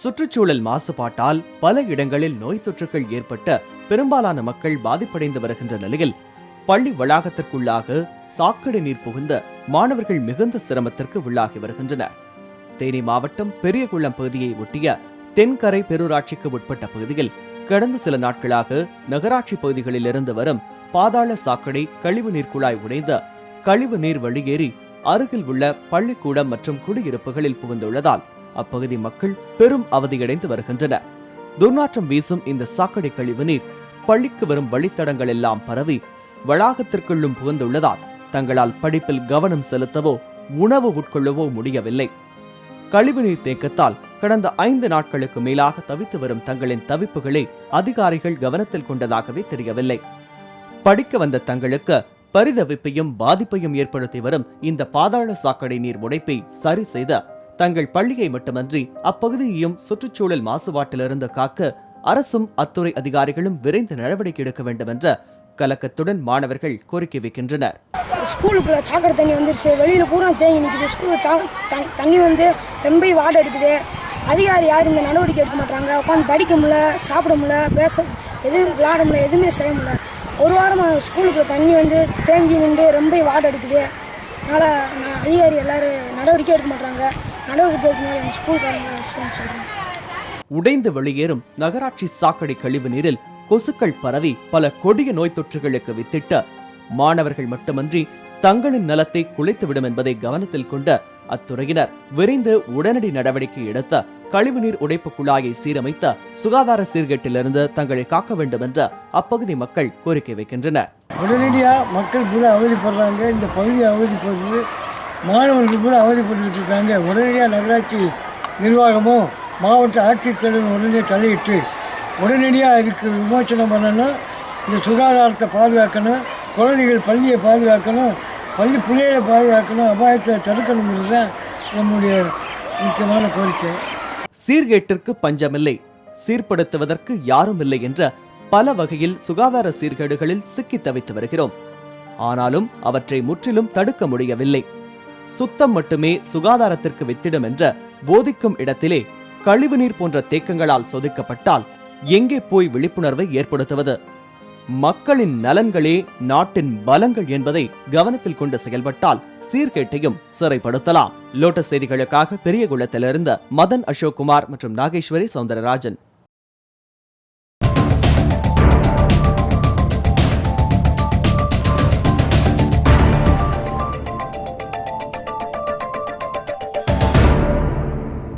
சுற்றுச்சூழல் மாசுபாட்டால் பல இடங்களில் நோய் தொற்றுகள் ஏற்பட்ட பெரும்பாலான மக்கள் பாதிப்படைந்து வருகின்ற நிலையில் பள்ளி வளாகத்திற்குள்ளாக சாக்கடை நீர் புகுந்த மாணவர்கள் மிகுந்த சிரமத்திற்கு உள்ளாகி வருகின்றனர். தேனி மாவட்டம் பெரியகுளம் பகுதியை ஒட்டிய தென்கரை பேரூராட்சிக்கு உட்பட்ட பகுதியில் கடந்த சில நாட்களாக நகராட்சி பகுதிகளில் இருந்து வரும் பாதாள சாக்கடை கழிவு நீர் குழாய் உடைந்து கழிவு நீர் வெளியேறி அருகில் உள்ள பள்ளிக்கூடம் மற்றும் குடியிருப்புகளில் புகுந்துள்ளதால் அப்பகுதி மக்கள் பெரும் அவதியடைந்து வருகின்றனர். துர்நாற்றம் வீசும் இந்த சாக்கடை கழிவு நீர் பள்ளிக்கு வரும் வழித்தடங்கள் எல்லாம் பரவி வளாகத்திற்குள்ளும் புகுந்துள்ளதால் தங்களால் படிப்பில் கவனம் செலுத்தவோ உணவு உட்கொள்ளவோ முடியவில்லை. கழிவுநீர் தேக்கத்தால் கடந்த 5 நாட்களுக்கு மேலாக தவித்து வரும் தங்களின் தவிப்புகளை அதிகாரிகள் கவனத்தில் கொண்டதாகவே தெரியவில்லை. படிக்க வந்த தங்களுக்கு பரிதவிப்பையும் பாதிப்பையும் ஏற்படுத்தி வரும் இந்த பாதாள சாக்கடை நீர் உடைப்பை சரி செய்த தங்கள் பள்ளியை மட்டுமன்றி அப்பகுதியையும் சுற்றுச்சூழல் மாசுபாட்டிலிருந்து காக்க அரசும் அத்துறை அதிகாரிகளும் விரைந்து நடவடிக்கை எடுக்க வேண்டும் என்ற கலக்கத்துடன் மாணவர்கள் கோரிக்கை வைக்கின்றனர். ஸ்கூலுக்குள்ள சாக்கடை தண்ணி வந்துருச்சு, வெளியில பூரா தேங்கி நிற்குது. ஸ்கூல்ல தண்ணி வந்து ரொம்ப வாடை எடுக்குது. அதிகாரி யாரும் இந்த நடவடிக்கை எடுக்க மாட்டாங்க. உட்காந்து படிக்க முடியல, சாப்பிட முடியல, பேச எதுவும் விளையாட முடியல, எதுவுமே செய்ய முடியல. ஒரு வாரமாக ஸ்கூலுக்குள்ள தண்ணி வந்து தேங்கி நின்று ரொம்ப வாடை எடுக்குது. அதனால அதிகாரி எல்லாரும் நடவடிக்கை எடுக்க மாட்டாங்க. நடவடிக்கை எடுக்க மாதிரி ஸ்கூல்காரங்க சொல்றாங்க. உடைந்து வெளியேறும் நகராட்சி சாக்கடை கழிவு நீரில் கொசுக்கள் பரவி பல கொடிய நோய் தொற்றுகளுக்கு வித்திட்ட மாணவர்கள் மட்டுமன்றி தங்களின் நலத்தை குலைத்துவிடும் என்பதை கவனத்தில் கொண்ட அத்துறையினர் விரைந்து உடனடி நடவடிக்கை எடுத்த கழிவுநீர் உடைப்பு குழாயை சீரமைத்த சுகாதார சீர்கேட்டிலிருந்து தங்களை காக்க வேண்டும் என்ற அப்பகுதி மக்கள் கோரிக்கை வைக்கின்றனர். உடனடியாக மக்கள் கூட அவதிப்படுறாங்க. இந்த பகுதியை அவதிப்படுறது மாணவர்கள் கூட அவதிப்பட்டு இருக்காங்க. உடனடியாக நகராட்சி நிர்வாகமும் மாவட்ட ஆட்சித்தலைவர் உடனே தலையிட்டு உடனடியாக இதுக்கு விமோசனம் பண்ணணும். இந்த சுகாதாரத்தை பாதுகாக்கணும், குழந்தைகள் பள்ளியை பாதுகாக்கணும், பள்ளி பிள்ளைகளை பாதுகாக்கணும், அபாயத்தை தடுக்கணுங்கிறது தான் நம்முடைய முக்கியமான கோரிக்கை. சீர்கேட்டிற்கு பஞ்சமில்லை, சீர்படுத்துவதற்கு யாரும் இல்லை என்ற பல வகையில் சுகாதார சீர்கேடுகளில் சிக்கி தவித்து வருகிறோம். ஆனாலும் அவற்றை முற்றிலும் தடுக்க முடியவில்லை. சுத்தம் மட்டுமே சுகாதாரத்திற்கு வித்திடும் என்ற போதிக்கும் இடத்திலே கழிவுநீர் போன்ற தேக்கங்களால் சொதிக்கப்பட்டால் எங்கே போய் விழிப்புணர்வை ஏற்படுத்துவது? மக்களின் நலன்களே நாட்டின் பலங்கள் என்பதை கவனத்தில் கொண்டு செயல்பட்டால் சீர்கேட்டையும் சிறைப்படுத்தலாம். லோட்டஸ் செய்திகளுக்காக பெரியகுளத்திலிருந்து மதன் அசோக்குமார் மற்றும் நாகேஸ்வரி சௌந்தரராஜன்.